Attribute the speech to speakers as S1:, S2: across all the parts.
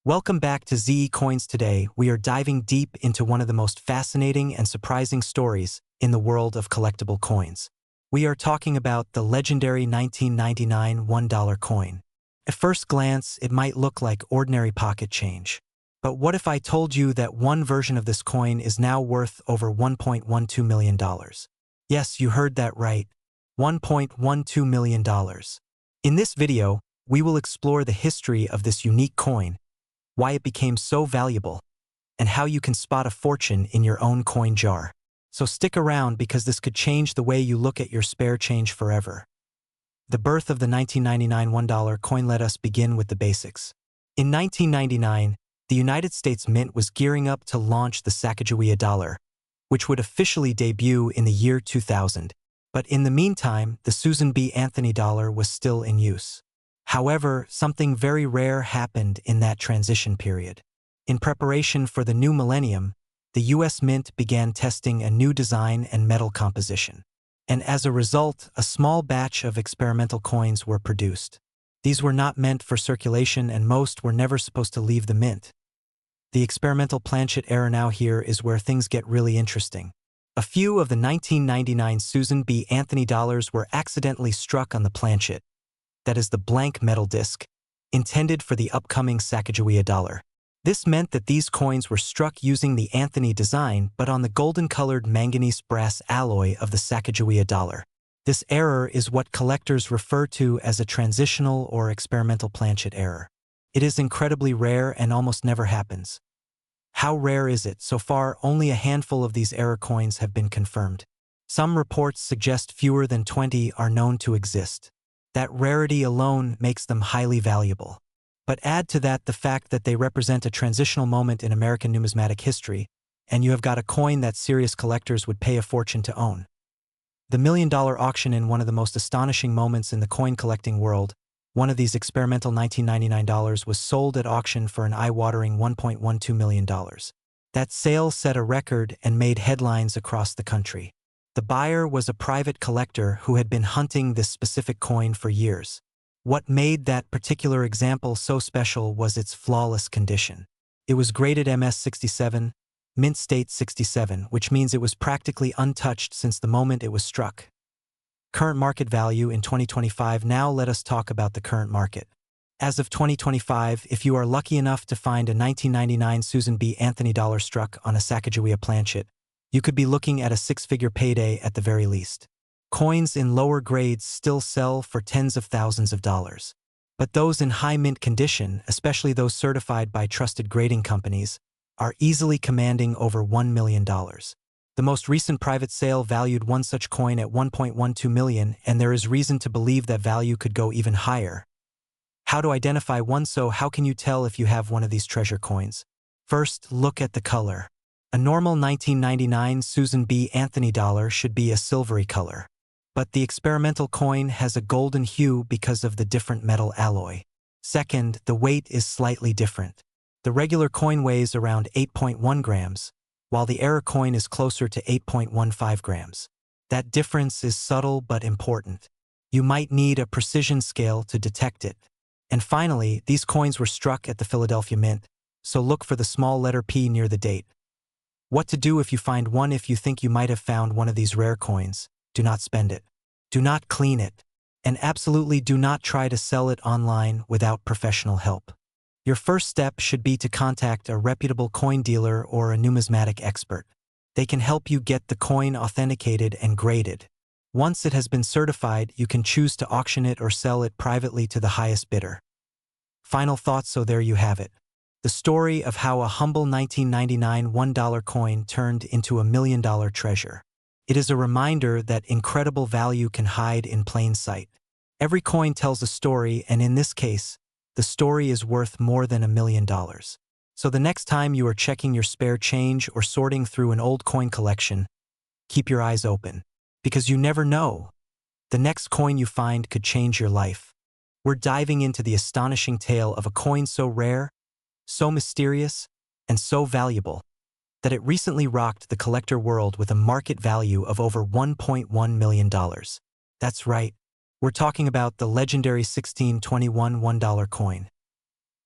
S1: Welcome back to ZE Coins. Today, we are diving deep into one of the most fascinating and surprising stories in the world of collectible coins. We are talking about the legendary 1999 $1 coin. At first glance, it might look like ordinary pocket change. But what if I told you that one version of this coin is now worth over $1.12 million? Yes, you heard that right. $1.12 million. In this video, we will explore the history of this unique coin, why it became so valuable, and how you can spot a fortune in your own coin jar. So stick around because this could change the way you look at your spare change forever. The birth of the 1999 $1 coin. Let us begin with the basics. In 1999, the United States Mint was gearing up to launch the Sakajia dollar, which would officially debut in the year 2000. But in the meantime, the Susan B. Anthony dollar was still in use. However, something very rare happened in that transition period. In preparation for the new millennium, the U.S. Mint began testing a new design and metal composition. And as a result, a small batch of experimental coins were produced. These were not meant for circulation and most were never supposed to leave the mint. The experimental planchet era. Now here is where things get really interesting. A few of the 1999 Susan B. Anthony dollars were accidentally struck on the planchet. That is the blank metal disc, intended for the upcoming Sakajia dollar. This meant that these coins were struck using the Anthony design but on the golden-colored manganese brass alloy of the Sakajia dollar. This error is what collectors refer to as a transitional or experimental planchet error. It is incredibly rare and almost never happens. How rare is it? So far, only a handful of these error coins have been confirmed. Some reports suggest fewer than 20 are known to exist. That rarity alone makes them highly valuable. But add to that the fact that they represent a transitional moment in American numismatic history, and you have got a coin that serious collectors would pay a fortune to own. The $1 million auction. In one of the most astonishing moments in the coin collecting world, one of these experimental 1999 dollars was sold at auction for an eye-watering $1.12 million. That sale set a record and made headlines across the country. The buyer was a private collector who had been hunting this specific coin for years. What made that particular example so special was its flawless condition. It was graded MS67, mint state 67, which means it was practically untouched since the moment it was struck. Current market value in 2025. Now let us talk about the current market. As of 2025, if you are lucky enough to find a 1999 Susan B. Anthony dollar struck on a Sakajia planchet, you could be looking at a six-figure payday at the very least. Coins in lower grades still sell for tens of thousands of dollars. But those in high mint condition, especially those certified by trusted grading companies, are easily commanding over $1 million. The most recent private sale valued one such coin at $1.12 million, and there is reason to believe that value could go even higher. How to identify one? So how can you tell if you have one of these treasure coins? First, look at the color. A normal 1999 Susan B. Anthony dollar should be a silvery color. But the experimental coin has a golden hue because of the different metal alloy. Second, the weight is slightly different. The regular coin weighs around 8.1 grams, while the error coin is closer to 8.15 grams. That difference is subtle but important. You might need a precision scale to detect it. And finally, these coins were struck at the Philadelphia Mint, so look for the small letter P near the date. What to do if you find one? If you think you might have found one of these rare coins, do not spend it. Do not clean it. And absolutely do not try to sell it online without professional help. Your first step should be to contact a reputable coin dealer or a numismatic expert. They can help you get the coin authenticated and graded. Once it has been certified, you can choose to auction it or sell it privately to the highest bidder. Final thoughts. So there you have it. The story of how a humble 1999 $1 coin turned into a $1 million treasure. It is a reminder that incredible value can hide in plain sight. Every coin tells a story, and in this case, the story is worth more than $1 million. So the next time you are checking your spare change or sorting through an old coin collection, keep your eyes open, because you never know. The next coin you find could change your life. We're diving into the astonishing tale of a coin so rare, so mysterious, and so valuable that it recently rocked the collector world with a market value of over $1.1 million. That's right, we're talking about the legendary 1621 $1 coin.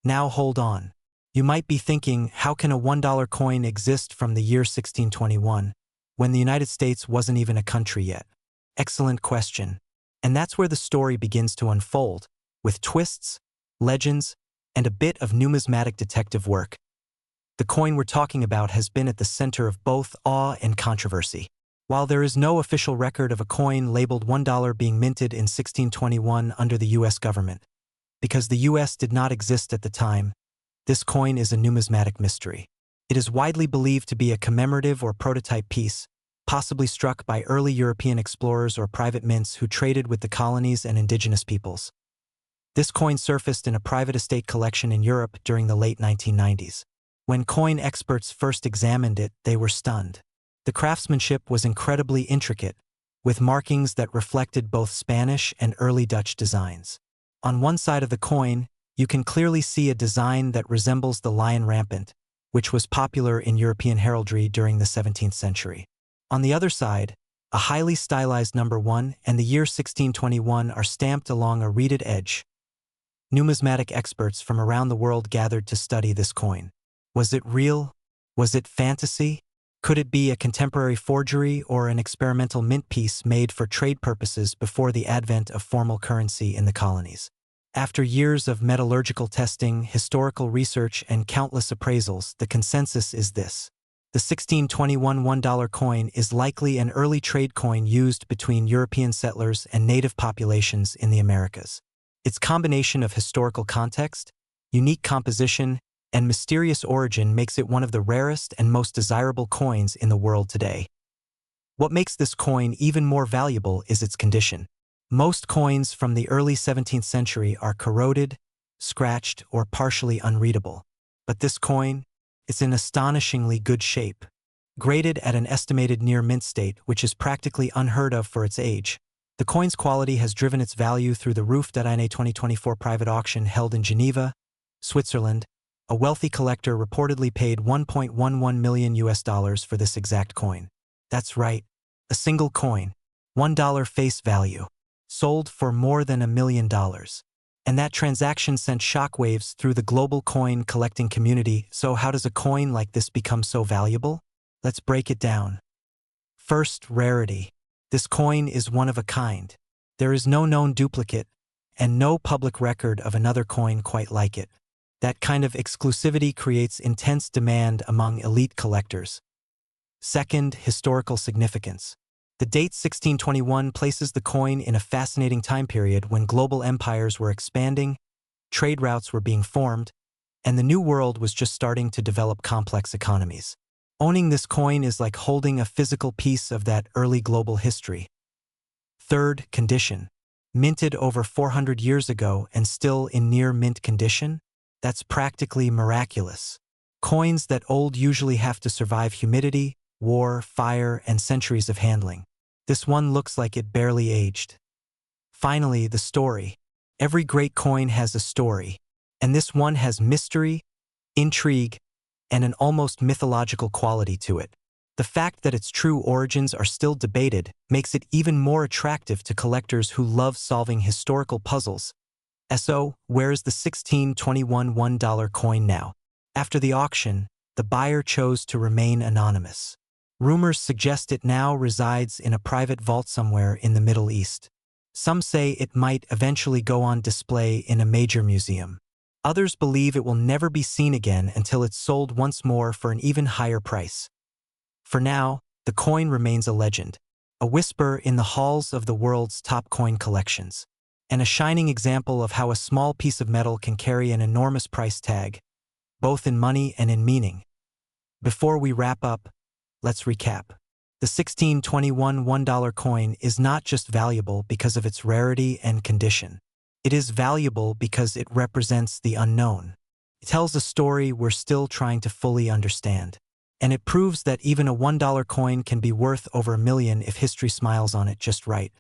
S1: Now hold on. You might be thinking, how can a $1 coin exist from the year 1621, when the United States wasn't even a country yet? Excellent question. And that's where the story begins to unfold, with twists, legends, and a bit of numismatic detective work. The coin we're talking about has been at the center of both awe and controversy. While there is no official record of a coin labeled $1 being minted in 1621 under the U.S. government, because the U.S. did not exist at the time, this coin is a numismatic mystery. It is widely believed to be a commemorative or prototype piece, possibly struck by early European explorers or private mints who traded with the colonies and indigenous peoples. This coin surfaced in a private estate collection in Europe during the late 1990s. When coin experts first examined it, they were stunned. The craftsmanship was incredibly intricate, with markings that reflected both Spanish and early Dutch designs. On one side of the coin, you can clearly see a design that resembles the lion rampant, which was popular in European heraldry during the 17th century. On the other side, a highly stylized number 1 and the year 1621 are stamped along a reeded edge. Numismatic experts from around the world gathered to study this coin. Was it real? Was it fantasy? Could it be a contemporary forgery or an experimental mint piece made for trade purposes before the advent of formal currency in the colonies? After years of metallurgical testing, historical research, and countless appraisals, the consensus is this. The 1621 $1 coin is likely an early trade coin used between European settlers and native populations in the Americas. Its combination of historical context, unique composition, and mysterious origin makes it one of the rarest and most desirable coins in the world today. What makes this coin even more valuable is its condition. Most coins from the early 17th century are corroded, scratched, or partially unreadable. But this coin, it's in astonishingly good shape. Graded at an estimated near mint state, which is practically unheard of for its age. The coin's quality has driven its value through the roof. In a 2024 private auction held in Geneva, Switzerland, a wealthy collector reportedly paid $1.11 million for this exact coin. That's right, a single coin, $1 face value, sold for more than $1 million. And that transaction sent shockwaves through the global coin collecting community. So how does a coin like this become so valuable? Let's break it down. First, rarity. This coin is one of a kind. There is no known duplicate, and no public record of another coin quite like it. That kind of exclusivity creates intense demand among elite collectors. Second, historical significance. The date 1621 places the coin in a fascinating time period when global empires were expanding, trade routes were being formed, and the New World was just starting to develop complex economies. Owning this coin is like holding a physical piece of that early global history. Third, condition. Minted over 400 years ago and still in near mint condition? That's practically miraculous. Coins that old usually have to survive humidity, war, fire, and centuries of handling. This one looks like it barely aged. Finally, the story. Every great coin has a story, and this one has mystery, intrigue, and an almost mythological quality to it. The fact that its true origins are still debated makes it even more attractive to collectors who love solving historical puzzles. So, where is the 1621 $1 coin now? After the auction, the buyer chose to remain anonymous. Rumors suggest it now resides in a private vault somewhere in the Middle East. Some say it might eventually go on display in a major museum. Others believe it will never be seen again until it's sold once more for an even higher price. For now, the coin remains a legend, a whisper in the halls of the world's top coin collections, and a shining example of how a small piece of metal can carry an enormous price tag, both in money and in meaning. Before we wrap up, let's recap. The 1621 $1 coin is not just valuable because of its rarity and condition. It is valuable because it represents the unknown. It tells a story we're still trying to fully understand. And it proves that even a $1 coin can be worth over $1 million if history smiles on it just right.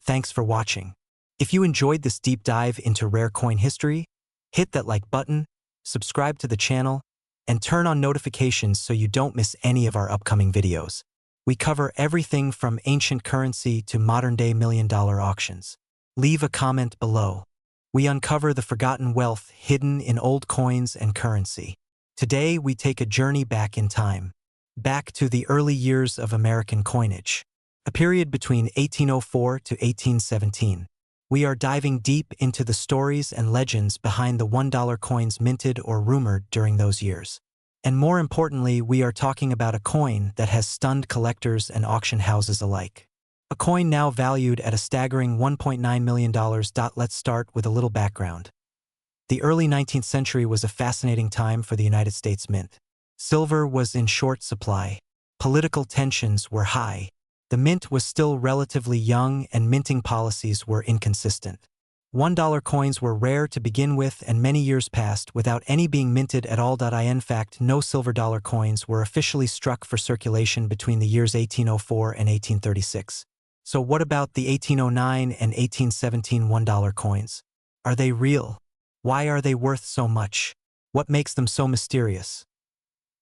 S1: Thanks for watching. If you enjoyed this deep dive into rare coin history, hit that like button, subscribe to the channel, and turn on notifications so you don't miss any of our upcoming videos. We cover everything from ancient currency to modern-day $1 million auctions. Leave a comment below. We uncover the forgotten wealth hidden in old coins and currency. Today, we take a journey back in time, back to the early years of American coinage, a period between 1804 to 1817. We are diving deep into the stories and legends behind the $1 coins minted or rumored during those years. And more importantly, we are talking about a coin that has stunned collectors and auction houses alike. A coin now valued at a staggering $1.9 million. Let's start with a little background. The early 19th century was a fascinating time for the United States Mint. Silver was in short supply. Political tensions were high. The mint was still relatively young and minting policies were inconsistent. $1 coins were rare to begin with, and many years passed without any being minted at all. In fact, no silver dollar coins were officially struck for circulation between the years 1804 and 1836. So what about the 1809 and 1817 $1 coins? Are they real? Why are they worth so much? What makes them so mysterious?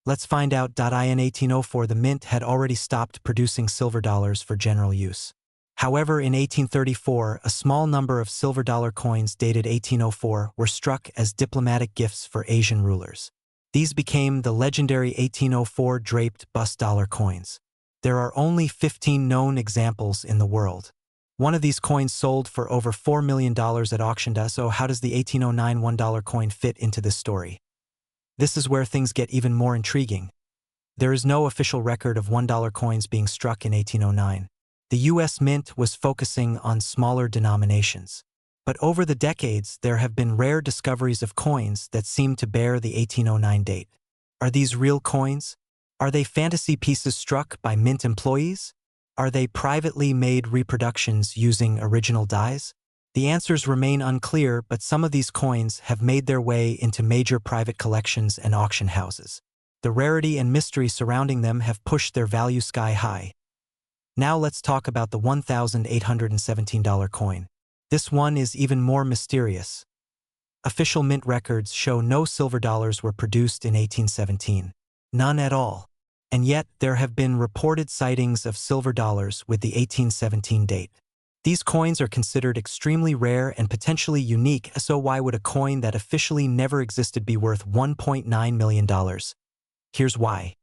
S1: Let's find out. In 1804, the mint had already stopped producing silver dollars for general use. However, in 1834, a small number of silver dollar coins dated 1804 were struck as diplomatic gifts for Asian rulers. These became the legendary 1804 draped bust dollar coins. There are only 15 known examples in the world. One of these coins sold for over $4 million at auction. So how does the 1809 $1 coin fit into this story? This is where things get even more intriguing. There is no official record of $1 coins being struck in 1809. The U.S. Mint was focusing on smaller denominations. But over the decades, there have been rare discoveries of coins that seem to bear the 1809 date. Are these real coins? Are they fantasy pieces struck by Mint employees? Are they privately made reproductions using original dies? The answers remain unclear, but some of these coins have made their way into major private collections and auction houses. The rarity and mystery surrounding them have pushed their value sky high. Now let's talk about the $1,817 coin. This one is even more mysterious. Official mint records show no silver dollars were produced in 1817. None at all. And yet, there have been reported sightings of silver dollars with the 1817 date. These coins are considered extremely rare and potentially unique, so why would a coin that officially never existed be worth $1.9 million? Here's why.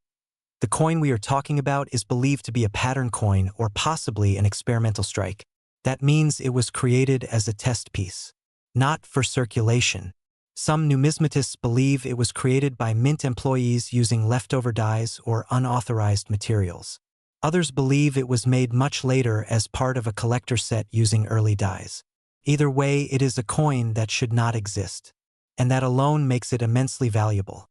S1: The coin we are talking about is believed to be a pattern coin or possibly an experimental strike. That means it was created as a test piece, not for circulation. Some numismatists believe it was created by mint employees using leftover dies or unauthorized materials. Others believe it was made much later as part of a collector set using early dies. Either way, it is a coin that should not exist, and that alone makes it immensely valuable.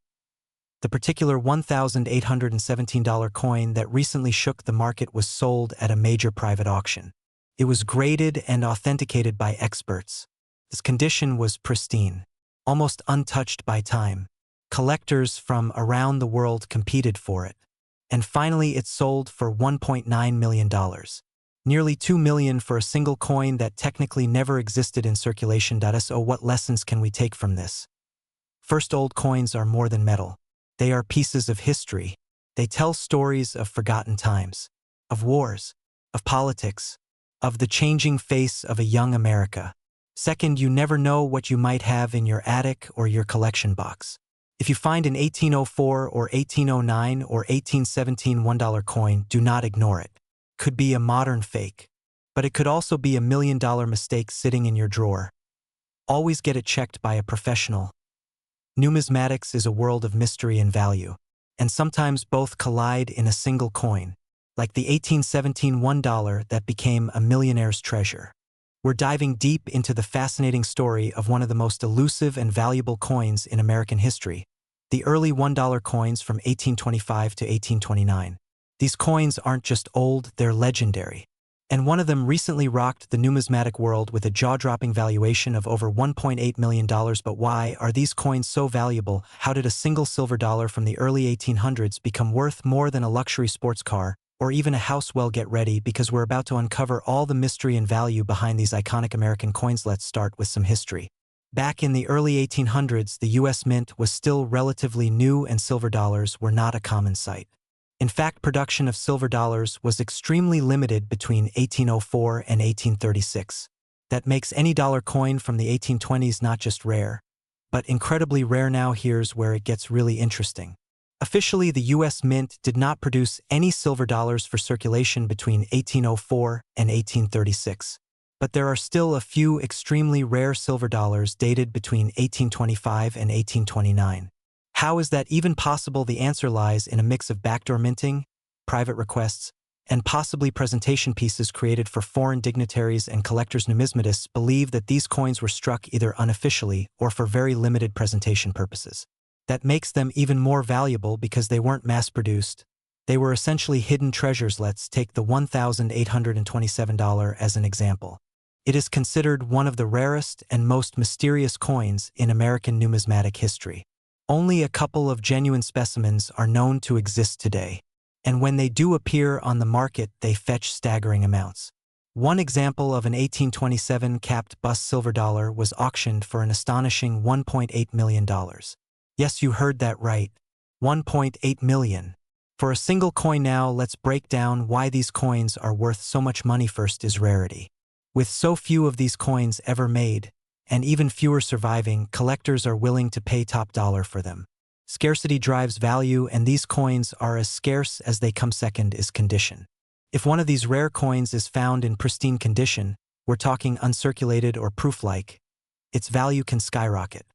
S1: The particular $1,817 coin that recently shook the market was sold at a major private auction. It was graded and authenticated by experts. Its condition was pristine, almost untouched by time. Collectors from around the world competed for it. And finally, it sold for $1.9 million. Nearly $2 million for a single coin that technically never existed in circulation. So what lessons can we take from this? First, old coins are more than metal. They are pieces of history. They tell stories of forgotten times, of wars, of politics, of the changing face of a young America. Second, you never know what you might have in your attic or your collection box. If you find an 1804 or 1809 or 1817 $1 coin, do not ignore it. It could be a modern fake, but it could also be a $1 million mistake sitting in your drawer. Always get it checked by a professional. Numismatics is a world of mystery and value, and sometimes both collide in a single coin, like the 1817 $1 that became a millionaire's treasure. We're diving deep into the fascinating story of one of the most elusive and valuable coins in American history, the early $1 coins from 1825 to 1829. These coins aren't just old, they're legendary. And one of them recently rocked the numismatic world with a jaw-dropping valuation of over $1.8 million. But why are these coins so valuable? How did a single silver dollar from the early 1800s become worth more than a luxury sports car or even a house? Well, get ready, because we're about to uncover all the mystery and value behind these iconic American coins. Let's start with some history. Back in the early 1800s, the U.S. Mint was still relatively new and silver dollars were not a common sight. In fact, production of silver dollars was extremely limited between 1804 and 1836. that makes any dollar coin from the 1820s not just rare, but incredibly rare. Now here's where it gets really interesting. Officially, the U.S. Mint did not produce any silver dollars for circulation between 1804 and 1836. But there are still a few extremely rare silver dollars dated between 1825 and 1829. How is that even possible? The answer lies in a mix of backdoor minting, private requests, and possibly presentation pieces created for foreign dignitaries and collectors. Numismatists believe that these coins were struck either unofficially or for very limited presentation purposes. That makes them even more valuable because they weren't mass-produced. They were essentially hidden treasures. Let's take the $1,827 as an example. It is considered one of the rarest and most mysterious coins in American numismatic history. Only a couple of genuine specimens are known to exist today, and when they do appear on the market, they fetch staggering amounts. One example of an 1827 capped bust silver dollar was auctioned for an astonishing $1.8 million. Yes, you heard that right. $1.8 million. For a single coin. Now let's break down why these coins are worth so much money. First is rarity. With so few of these coins ever made, and even fewer surviving, collectors are willing to pay top dollar for them. Scarcity drives value, and these coins are as scarce as they come. Second is condition. If one of these rare coins is found in pristine condition, we're talking uncirculated or proof-like, its value can skyrocket.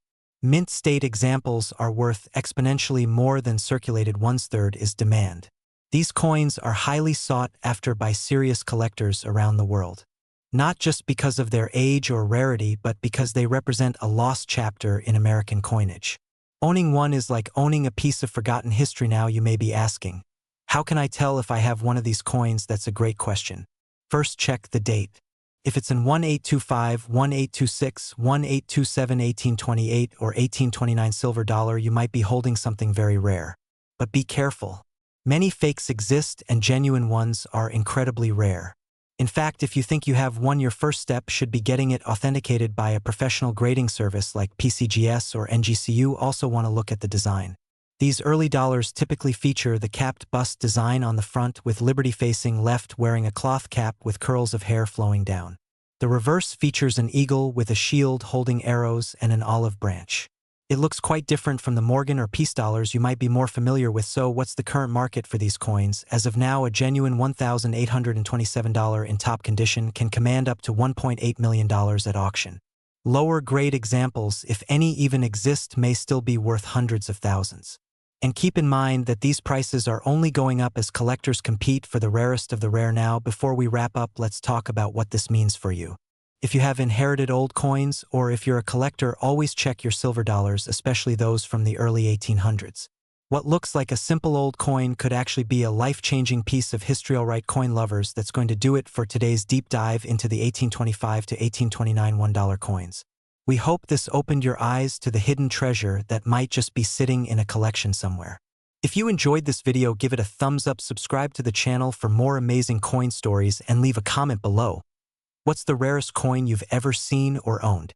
S1: Mint state examples are worth exponentially more than circulated ones. Third is demand. These coins are highly sought after by serious collectors around the world. Not just because of their age or rarity, but because they represent a lost chapter in American coinage. Owning one is like owning a piece of forgotten history. Now you may be asking, how can I tell if I have one of these coins? That's a great question. First, check the date. If it's in 1825, 1826, 1827, 1828, or 1829 silver dollar, you might be holding something very rare. But be careful. Many fakes exist and genuine ones are incredibly rare. In fact, if you think you have one, your first step should be getting it authenticated by a professional grading service like PCGS or NGCU. Also want to look at the design. These early dollars typically feature the capped bust design on the front, with Liberty facing left, wearing a cloth cap with curls of hair flowing down. The reverse features an eagle with a shield holding arrows and an olive branch. It looks quite different from the Morgan or Peace dollars you might be more familiar with. So what's the current market for these coins? As of now, a genuine $1,827 in top condition can command up to $1.8 million at auction. Lower grade examples, if any even exist, may still be worth hundreds of thousands. And keep in mind that these prices are only going up as collectors compete for the rarest of the rare. Now, before we wrap up, let's talk about what this means for you. If you have inherited old coins, or if you're a collector, always check your silver dollars, especially those from the early 1800s. What looks like a simple old coin could actually be a life-changing piece of history. Alright, coin lovers, that's going to do it for today's deep dive into the 1825 to 1829 $1 coins. We hope this opened your eyes to the hidden treasure that might just be sitting in a collection somewhere. If you enjoyed this video, give it a thumbs up, subscribe to the channel for more amazing coin stories, and leave a comment below. What's the rarest coin you've ever seen or owned?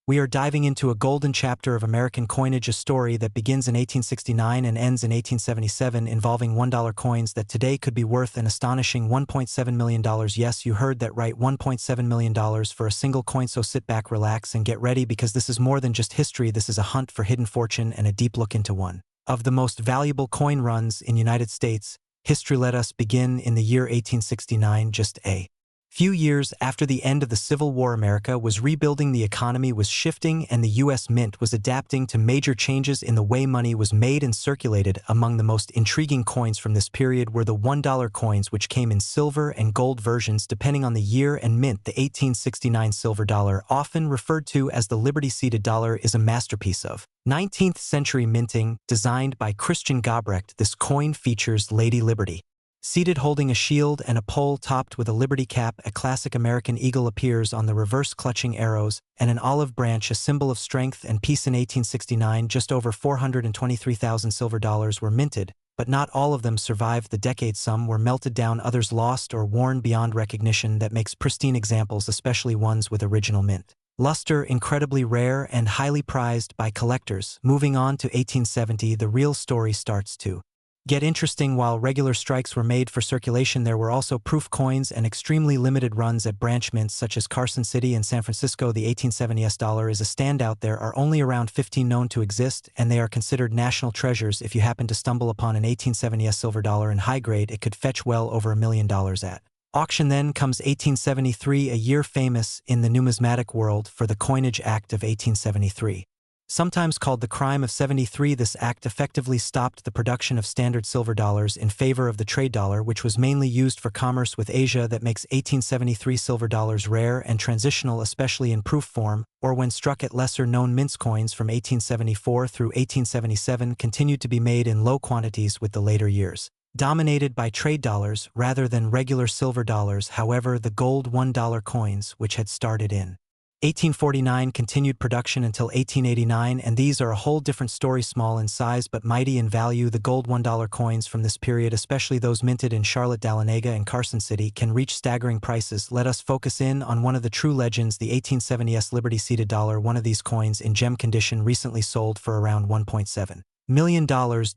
S1: We are diving into a golden chapter of American coinage, a story that begins in 1869 and ends in 1877, involving $1 coins that today could be worth an astonishing $1.7 million. Yes, you heard that right, $1.7 million for a single coin. So sit back, relax, and get ready, because this is more than just history. This is a hunt for hidden fortune and a deep look into one of the most valuable coin runs in United States history. Let us begin in the year 1869, just a few years after the end of the Civil War. America was rebuilding, the economy was shifting, and the U.S. Mint was adapting to major changes in the way money was made and circulated. Among the most intriguing coins from this period were the $1 coins, which came in silver and gold versions depending on the year and mint. The 1869 silver dollar, often referred to as the Liberty-seated dollar, is a masterpiece of 19th century minting, designed by Christian Gobrecht. This coin features Lady Liberty seated holding a shield and a pole topped with a liberty cap. A classic American eagle appears on the reverse, clutching arrows, and an olive branch, a symbol of strength and peace. In 1869, just over 423,000 silver dollars were minted, but not all of them survived the decade. Some were melted down, others lost or worn beyond recognition. That makes pristine examples, especially ones with original mint luster, incredibly rare and highly prized by collectors. Moving on to 1870, the real story starts too. Get interesting. While regular strikes were made for circulation, there were also proof coins and extremely limited runs at branch mints such as Carson City and San Francisco. The 1870s dollar is a standout. There are only around 15 known to exist, and they are considered national treasures. If you happen to stumble upon an 1870s silver dollar in high grade, it could fetch well over $1 million at auction. Then comes 1873, a year famous in the numismatic world for the Coinage Act of 1873. Sometimes called the Crime of 73, this act effectively stopped the production of standard silver dollars in favor of the trade dollar, which was mainly used for commerce with Asia. That makes 1873 silver dollars rare and transitional, especially in proof form, or when struck at lesser-known mints. Coins from 1874 through 1877 continued to be made in low quantities, with the later years dominated by trade dollars rather than regular silver dollars. However, the gold $1 coins, which had started in 1849, continued production until 1889, and these are a whole different story. Small in size but mighty in value, the gold $1 coins from this period, especially those minted in Charlotte, Dahlonega, and Carson City, can reach staggering prices. Let us focus in on one of the true legends, the 1870s Liberty seated dollar. One of these coins in gem condition recently sold for around $1.7 million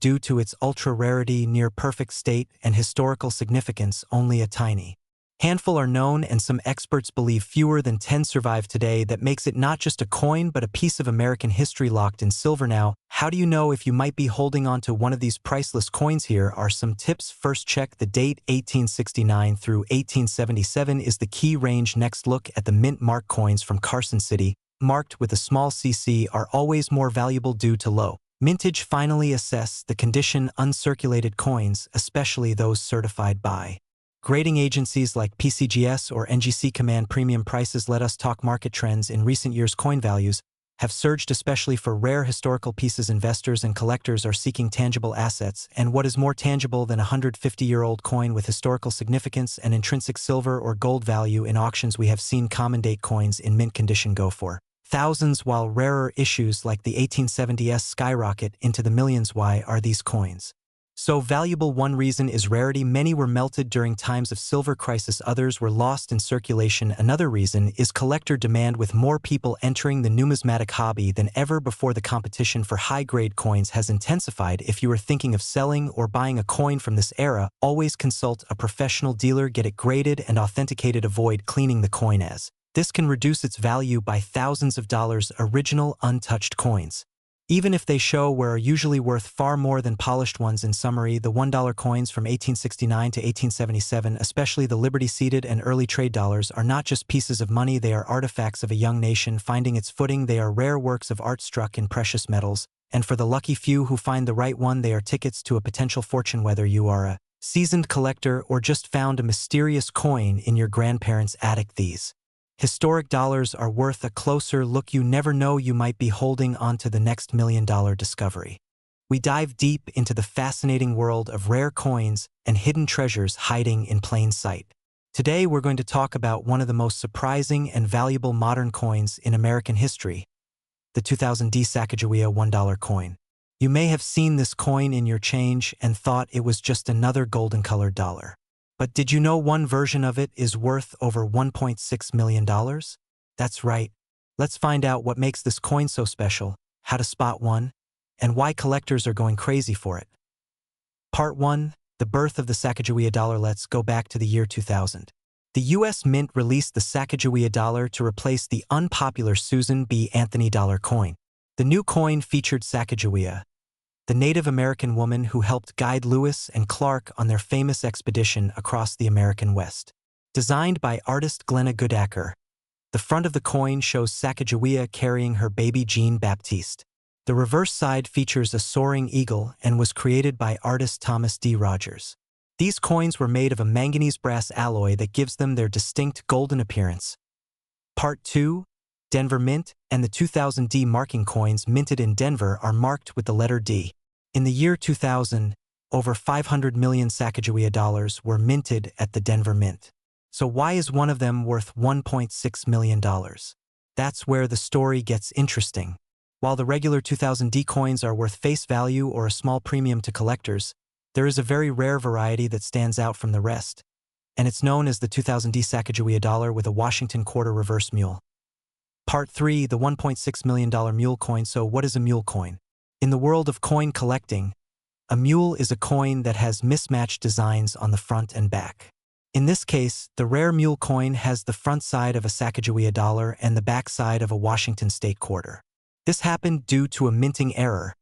S1: due to its ultra-rarity, near-perfect state, and historical significance. Only a tiny handful are known, and some experts believe fewer than 10 survive today. That makes it not just a coin but a piece of American history locked in silver. Now, how do you know if you might be holding on to one of these priceless coins? Here are some tips. First, check the date. 1869 through 1877 is the key range. Next, look at the mint mark. Coins from Carson City, marked with a small cc, are always more valuable due to low mintage. Finally, assess the condition. Uncirculated coins, especially those certified by grading agencies like PCGS or NGC, command premium prices. Let us talk market trends. In recent years, coin values have surged, especially for rare historical pieces. Investors and collectors are seeking tangible assets, and what is more tangible than a 150-year-old coin with historical significance and intrinsic silver or gold value? In auctions, we have seen common date coins in mint condition go for thousands, while rarer issues like the 1870s skyrocket into the millions. Why are these coins so valuable? One reason is rarity. Many were melted during times of silver crisis, others were lost in circulation. Another reason is collector demand, with more people entering the numismatic hobby than ever before. The competition for high-grade coins has intensified. If you are thinking of selling or buying a coin from this era, always consult a professional dealer. Get it graded and authenticated. Avoid cleaning the coin, as this can reduce its value by thousands of dollars. Original, untouched coins, even if they show wear, are usually worth far more than polished ones. In summary, the $1 coins from 1869 to 1877, especially the Liberty seated and early trade dollars, are not just pieces of money, they are artifacts of a young nation finding its footing. They are rare works of art struck in precious metals, and for the lucky few who find the right one, they are tickets to a potential fortune. Whether you are a seasoned collector or just found a mysterious coin in your grandparents' attic, these historic dollars are worth a closer look. You never know, you might be holding on to the next $1 million discovery. We dive deep into the fascinating world of rare coins and hidden treasures hiding in plain sight. Today, we're going to talk about one of the most surprising and valuable modern coins in American history, the 2000D Sakajia $1 coin. You may have seen this coin in your change and thought it was just another golden-colored dollar. But did you know one version of it is worth over $1.6 million? That's right. Let's find out what makes this coin so special, how to spot one, and why collectors are going crazy for it. Part 1. The birth of the Sakajia dollar. Let's go back to the year 2000. The U.S. Mint released the Sakajia dollar to replace the unpopular Susan B. Anthony dollar coin. The new coin featured Sakajia, the Native American woman who helped guide Lewis and Clark on their famous expedition across the American West. Designed by artist Glenna Goodacker, the front of the coin shows Sakajia carrying her baby Jean Baptiste. The reverse side features a soaring eagle and was created by artist Thomas D. Rogers. These coins were made of a manganese brass alloy that gives them their distinct golden appearance. Part 2. Denver Mint and the 2000D marking. Coins minted in Denver are marked with the letter D. In the year 2000, over 500 million Sakajia dollars were minted at the Denver Mint. So why is one of them worth $1.6 million? That's where the story gets interesting. While the regular 2000D coins are worth face value or a small premium to collectors, there is a very rare variety that stands out from the rest, and it's known as the 2000D Sakajia dollar with a Washington quarter reverse mule. Part 3. The $1.6 million Mule coin. So what is a Mule coin? In the world of coin collecting, A mule is a coin that has mismatched designs on the front and back. In this case, the rare mule coin has the front side of a Sakajia dollar and the back side of a Washington state quarter. This happened due to a minting error,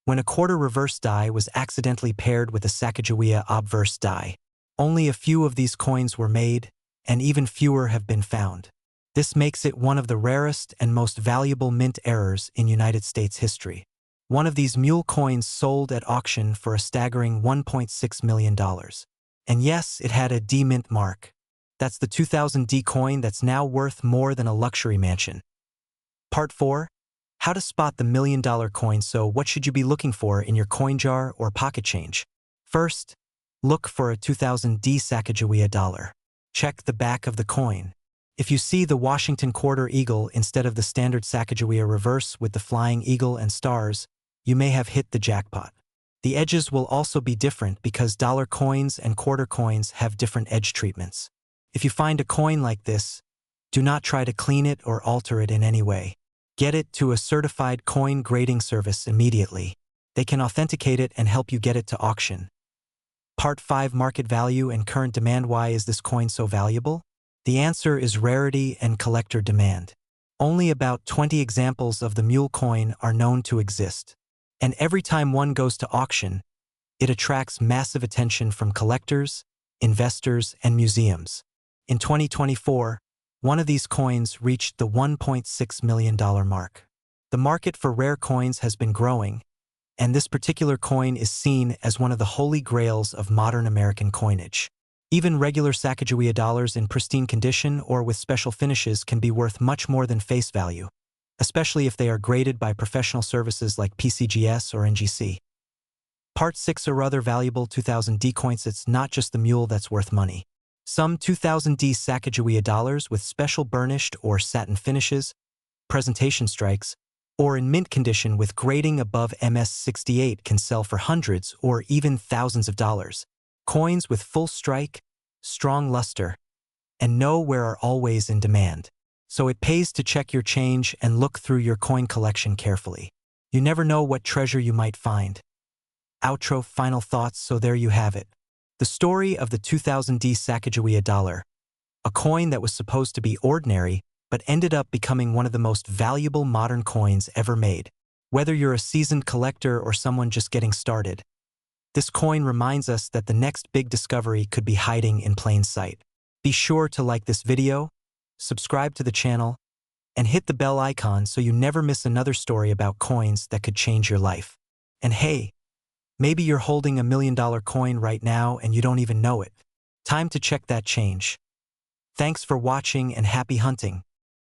S1: when a quarter reverse die was accidentally paired with a Sakajia obverse die. Only a few of these coins were made, and even fewer have been found. This makes it one of the rarest and most valuable mint errors in United States history. One of these mule coins sold at auction for a staggering $1.6 million. And yes, it had a D mint mark. That's the 2000 D coin that's now worth more than a luxury mansion. Part 4. How to spot the $1 million coin. So what should you be looking for in your coin jar or pocket change? First, look for a 2000 D Sakajia dollar. Check the back of the coin. If you see the Washington quarter eagle instead of the standard Sakajia reverse with the flying eagle and stars, you may have hit the jackpot. The edges will also be different because dollar coins and quarter coins have different edge treatments. If you find a coin like this, do not try to clean it or alter it in any way. Get it to a certified coin grading service immediately. They can authenticate it and help you get it to auction. Part 5. Market value and current demand. Why is this coin so valuable? The answer is rarity and collector demand. Only about 20 examples of the mule coin are known to exist. And every time one goes to auction, it attracts massive attention from collectors, investors, and museums. In 2024, one of these coins reached the $1.6 million mark. The market for rare coins has been growing, and this particular coin is seen as one of the holy grails of modern American coinage. Even regular Sakajia dollars in pristine condition or with special finishes can be worth much more than face value, especially if they are graded by professional services like PCGS or NGC. Part 6. Or other valuable 2000 D coins. It's not just the mule that's worth money. Some 2000 D Sakajia dollars with special burnished or satin finishes, presentation strikes, or in mint condition with grading above MS68 can sell for hundreds or even thousands of dollars. Coins with full strike, strong luster, and no wear are always in demand. So it pays to check your change and look through your coin collection carefully. You never know what treasure you might find. Outro. Final thoughts. So there you have it. The story of the 2000 D Sakajia dollar, a coin that was supposed to be ordinary but ended up becoming one of the most valuable modern coins ever made. Whether you're a seasoned collector or someone just getting started, this coin reminds us that the next big discovery could be hiding in plain sight. Be sure to like this video, subscribe to the channel, and hit the bell icon so you never miss another story about coins that could change your life. And hey, maybe you're holding $1 million coin right now and you don't even know it. Time to check that change. Thanks for watching and happy hunting.